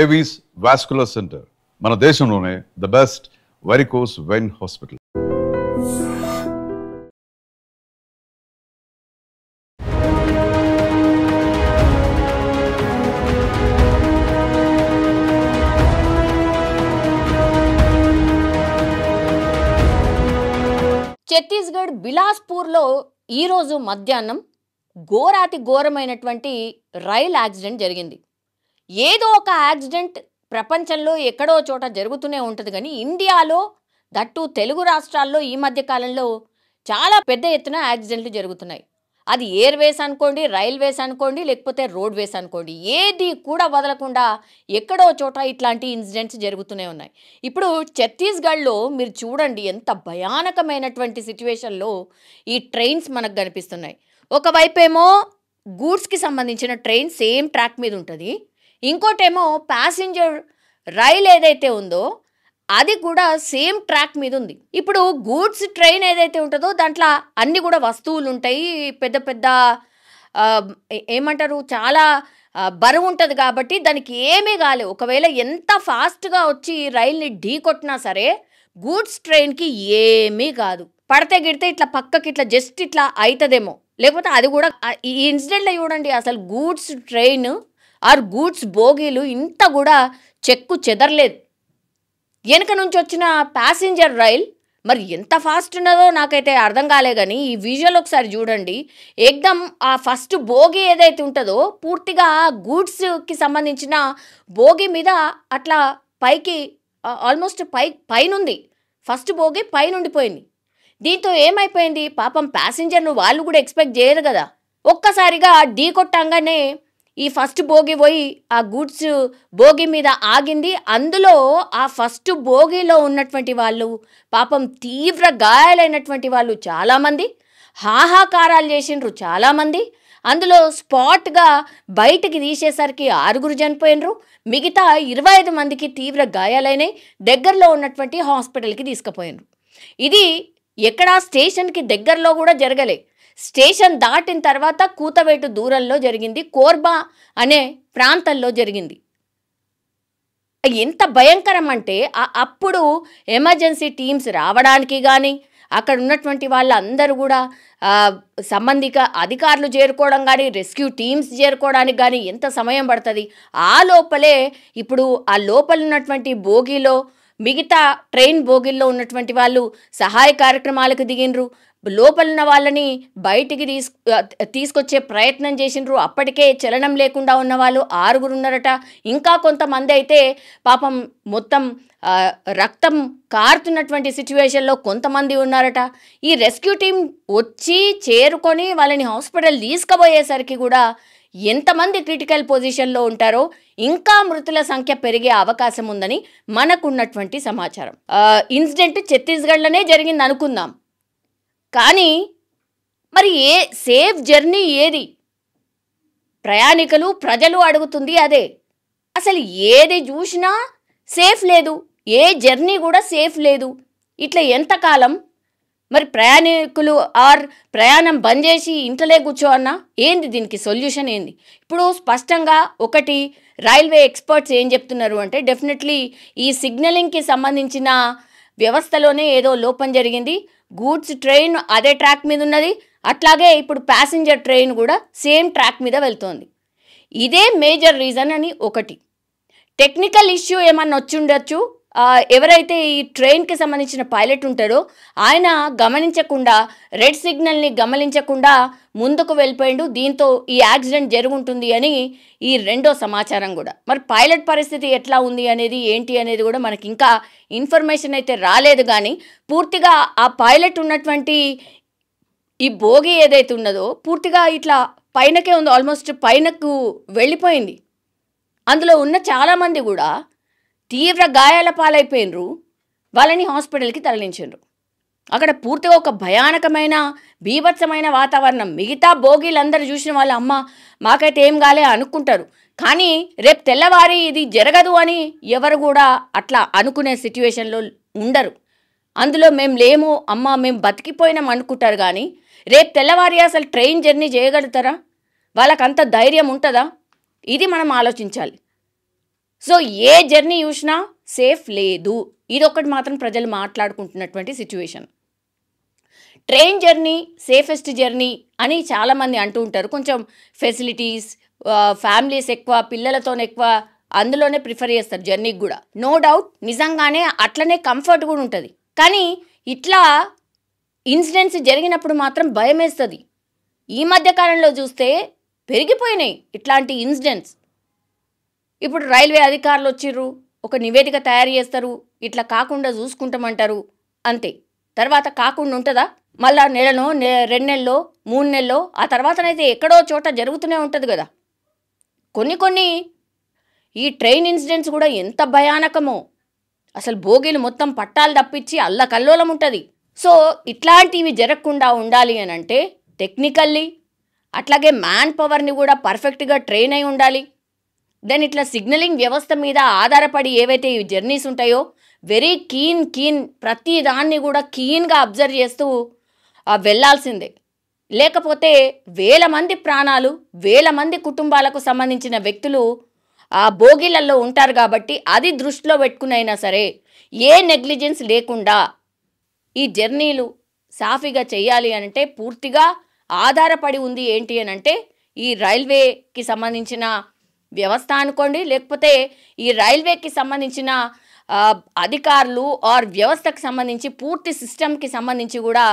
Avis vascular centre మన దేశంలోనే the best varicose vein hospital. Chhattisgarh బిలాస్పూర్లో ఈరోజు మధ్యాహ్నం ఘోరాతి ఘోరమైనటువంటి రైల్ యాక్సిడెంట్ జరిగింది. ఏదో ఒక యాక్సిడెంట్ ప్రపంచంలో ఎక్కడో చోట జరుగుతూనే ఉంటుంది, కానీ ఇండియాలో దట్టు తెలుగు రాష్ట్రాల్లో ఈ మధ్య కాలంలో చాలా పెద్ద ఎత్తున యాక్సిడెంట్లు జరుగుతున్నాయి. అది ఎయిర్వేస్ అనుకోండి, రైల్వేస్ అనుకోండి, లేకపోతే రోడ్వేస్ అనుకోండి, ఏది కూడా వదలకుండా ఎక్కడో చోట ఇట్లాంటి ఇన్సిడెంట్స్ జరుగుతూనే ఉన్నాయి. ఇప్పుడు ఛత్తీస్గఢ్లో మీరు చూడండి ఎంత భయానకమైనటువంటి సిచ్యువేషన్లో ఈ ట్రైన్స్ మనకు కనిపిస్తున్నాయి. ఒకవైపేమో గూడ్స్కి సంబంధించిన ట్రైన్ సేమ్ ట్రాక్ మీద ఉంటుంది, ఇంకోటేమో ప్యాసింజర్ రైల్ ఏదైతే ఉందో అది కూడా సేమ్ ట్రాక్ మీద ఉంది. ఇప్పుడు గూడ్స్ ట్రైన్ ఏదైతే ఉంటుందో దాంట్లో అన్నీ కూడా వస్తువులు ఉంటాయి, పెద్ద పెద్ద ఏమంటారు చాలా బరువు ఉంటుంది కాబట్టి దానికి ఏమీ కాలేదు. ఒకవేళ ఎంత ఫాస్ట్గా వచ్చి రైల్ని ఢీ కొట్టినా సరే గూడ్స్ ట్రైన్కి ఏమీ కాదు. పడితే గిడితే ఇట్లా పక్కకి ఇట్లా జస్ట్ ఇట్లా అవుతుందేమో, లేకపోతే అది కూడా ఈ ఇన్సిడెంట్లో చూడండి అసలు గూడ్స్ ట్రైన్ ఆర్ గూడ్స్ బోగీలు ఇంత కూడా చెక్కు చెదరలేదు. వెనక నుంచి వచ్చిన ప్యాసింజర్ రైల్ మరి ఎంత ఫాస్ట్ ఉన్నదో నాకైతే అర్థం కాలే, కానీ ఈ విజువల్ ఒకసారి చూడండి. ఏకదమ్ ఆ ఫస్ట్ బోగి ఏదైతే ఉంటుందో పూర్తిగా గూడ్స్కి సంబంధించిన బోగి మీద అట్లా పైకి ఆల్మోస్ట్ పైనుంది, ఫస్ట్ బోగి పైనుండిపోయింది. దీంతో ఏమైపోయింది పాపం ప్యాసింజర్లు వాళ్ళు కూడా ఎక్స్పెక్ట్ చేయరు కదా, ఒక్కసారిగా ఢీ కొట్టంగానే ఈ ఫస్ట్ బోగి పోయి ఆ గూడ్స్ బోగి మీద ఆగింది. అందులో ఆ ఫస్ట్ బోగిలో ఉన్నటువంటి వాళ్ళు పాపం తీవ్ర గాయాలైనటువంటి వాళ్ళు చాలామంది, హాహాకారాలు చేసిండ్రు చాలామంది. అందులో స్పాట్గా బయటికి తీసేసరికి 6 చనిపోయినరు, మిగతా 25 మందికి తీవ్ర గాయాలైనాయి, దగ్గరలో ఉన్నటువంటి హాస్పిటల్కి తీసుకుపోయినరు. ఇది ఎక్కడా స్టేషన్కి దగ్గరలో కూడా జరగలే, స్టేషన్ దాటిన తర్వాత కూతవేటు దూరంలో జరిగింది, కోర్బా అనే ప్రాంతంలో జరిగింది. ఎంత భయంకరం అంటే అప్పుడు ఎమర్జెన్సీ టీమ్స్ రావడానికి కానీ అక్కడ ఉన్నటువంటి వాళ్ళందరూ కూడా సంబంధిత అధికారులు చేరుకోవడం కానీ రెస్క్యూ టీమ్స్ చేరుకోవడానికి కానీ ఎంత సమయం పడుతుంది. ఆ లోపలే ఇప్పుడు ఆ లోపల ఉన్నటువంటి బోగీలో మిగతా ట్రైన్ బోగిల్లో ఉన్నటువంటి వాళ్ళు సహాయ కార్యక్రమాలకు దిగినరు, లోపలున్న వాళ్ళని బయటికి తీసుకొచ్చే ప్రయత్నం చేసినారు. అప్పటికే చలనం లేకుండా ఉన్న వాళ్ళు 6 ఉన్నారట, ఇంకా కొంతమంది అయితే పాపం మొత్తం రక్తం కారుతున్నటువంటి సిచ్యువేషన్లో కొంతమంది ఉన్నారట. ఈ రెస్క్యూ టీం వచ్చి చేరుకొని వాళ్ళని హాస్పిటల్ తీసుకుపోయేసరికి కూడా ఎంతమంది క్రిటికల్ పొజిషన్లో ఉంటారో, ఇంకా మృతుల సంఖ్య పెరిగే అవకాశం ఉందని మనకున్నటువంటి సమాచారం. ఇన్సిడెంట్ ఛత్తీస్గఢ్లోనే జరిగింది అనుకుందాం, కానీ మరి సేఫ్ జర్నీ ఏది? ప్రయాణికులు ప్రజలు అడుగుతుంది అదే. అసలు ఏది చూసినా సేఫ్ లేదు, ఏ జర్నీ కూడా సేఫ్ లేదు. ఇట్లా ఎంతకాలం మరి ప్రయాణికులు ఆర్ ప్రయాణం బంద్ చేసి ఇంట్లోనే కూర్చోవన్నా ఏంది? దీనికి సొల్యూషన్ ఏంది? ఇప్పుడు స్పష్టంగా ఒకటి రైల్వే ఎక్స్పర్ట్స్ ఏం చెప్తున్నారు అంటే డెఫినెట్లీ ఈ సిగ్నలింగ్కి సంబంధించిన వ్యవస్థలోనే ఏదో లోపం జరిగింది. గూడ్స్ ట్రైన్ అదే ట్రాక్ మీద ఉన్నది, అట్లాగే ఇప్పుడు ప్యాసింజర్ ట్రైన్ కూడా సేమ్ ట్రాక్ మీద వెళ్తోంది. ఇదే మేజర్ రీజన్ అని ఒకటి. టెక్నికల్ ఇష్యూ ఏమన్నా వచ్చి ఉండొచ్చు, ఎవరైతే ఈ ట్రైన్కి సంబంధించిన పైలట్ ఉంటారో ఆయన గమనించకుండా రెడ్ సిగ్నల్ని గమనించకుండా ముందుకు వెళ్ళిపోయిండు, దీంతో ఈ యాక్సిడెంట్ జరుగుంటుంది అని ఈ రెండో సమాచారం కూడా. మరి పైలట్ పరిస్థితి ఎట్లా ఉంది అనేది ఏంటి అనేది కూడా మనకి ఇంకా ఇన్ఫర్మేషన్ అయితే రాలేదు, కానీ పూర్తిగా ఆ పైలట్ ఉన్నటువంటి ఈ బోగి ఏదైతే ఉన్నదో పూర్తిగా ఇట్లా పైనకే ఉంది, ఆల్మోస్ట్ పైనకు వెళ్ళిపోయింది. అందులో ఉన్న చాలామంది కూడా తీవ్ర గాయాల పాలైపోయినరు, వాళ్ళని హాస్పిటల్కి తరలించారు. అక్కడ పూర్తిగా ఒక భయానకమైన బీభత్సమైన వాతావరణం. మిగతా బోగీలందరూ చూసిన వాళ్ళు అమ్మ మాకైతే ఏం కాలే అనుకుంటారు, కానీ రేపు తెల్లవారి ఇది జరగదు అని ఎవరు కూడా అట్లా అనుకునే సిచ్యువేషన్లో ఉండరు. అందులో మేము లేము అమ్మ మేము బతికిపోయినాం అనుకుంటారు, కానీ రేపు తెల్లవారి అసలు ట్రైన్ జర్నీ చేయగలుగుతారా? వాళ్ళకంత ధైర్యం ఉంటుందా? ఇది మనం ఆలోచించాలి. సో ఏ జర్నీ చూసినా సేఫ్ లేదు, ఇదొక్కటి మాత్రం ప్రజలు మాట్లాడుకుంటున్నటువంటి situation. Train journey safest journey అని చాలామంది అంటూ ఉంటారు. కొంచెం ఫెసిలిటీస్, ఫ్యామిలీస్ ఎక్కువ, పిల్లలతో ఎక్కువ అందులోనే ప్రిఫర్ చేస్తారు జర్నీకి కూడా. నో డౌట్ నిజంగానే అట్లనే కంఫర్ట్ కూడా ఉంటుంది. కానీ ఇట్లా ఇన్సిడెంట్స్ జరిగినప్పుడు మాత్రం భయం వేస్తుంది. ఈ మధ్య కాలంలో చూస్తే పెరిగిపోయినాయి ఇట్లాంటి ఇన్సిడెంట్స్. ఇప్పుడు రైల్వే అధికారులు వచ్చిర్రు, ఒక నివేదిక తయారు చేస్తారు, ఇట్లా కాకుండా చూసుకుంటామంటారు, అంతే. తర్వాత కాకుండా ఉంటుందా? మళ్ళా నెలలో 2 నెలలో 3 నెలలో ఆ తర్వాతనైతే ఎక్కడో చోట జరుగుతూనే ఉంటుంది కదా. కొన్ని ఈ ట్రైన్ ఇన్సిడెంట్స్ కూడా ఎంత భయానకమో, అసలు బోగీలు మొత్తం పట్టాలు తప్పించి అల్లకల్లోలం ఉంటుంది. సో ఇట్లాంటివి జరగకుండా ఉండాలి అని అంటే టెక్నికల్లీ అట్లాగే మ్యాన్ పవర్ని కూడా పర్ఫెక్ట్గా ట్రైన్ అయి ఉండాలి. దెన్ ఇట్లా సిగ్నలింగ్ వ్యవస్థ మీద ఆధారపడి ఏవైతే ఈ జర్నీస్ ఉంటాయో వెరీ కీన్ ప్రతి దాన్ని కూడా కీన్గా అబ్జర్వ్ చేస్తూ వెళ్ళాల్సిందే. లేకపోతే వేల మంది ప్రాణాలు, వేల మంది కుటుంబాలకు సంబంధించిన వ్యక్తులు ఆ బోగీలలో ఉంటారు. కాబట్టి అది దృష్టిలో పెట్టుకునైనా సరే ఏ నెగ్లిజెన్స్ లేకుండా ఈ జర్నీలు సాఫీగా చేయాలి అంటే పూర్తిగా ఆధారపడి ఉంది ఏంటి అని అంటే ఈ రైల్వేకి సంబంధించిన వ్యవస్థ అనుకోండి, లేకపోతే ఈ రైల్వేకి సంబంధించిన అధికారులు ఆర్ వ్యవస్థకు సంబంధించి పూర్తి సిస్టమ్కి సంబంధించి కూడా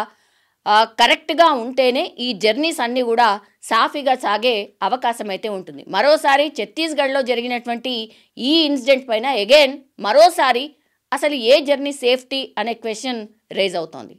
కరెక్ట్గా ఉంటేనే ఈ జర్నీస్ అన్నీ కూడా సాఫీగా సాగే అవకాశం అయితే ఉంటుంది. మరోసారి ఛత్తీస్గఢ్లో జరిగినటువంటి ఈ ఇన్సిడెంట్ పైన అగైన్ మరోసారి అసలు ఏ జర్నీ సేఫ్టీ అనే క్వశ్చన్ రేజ్ అవుతోంది.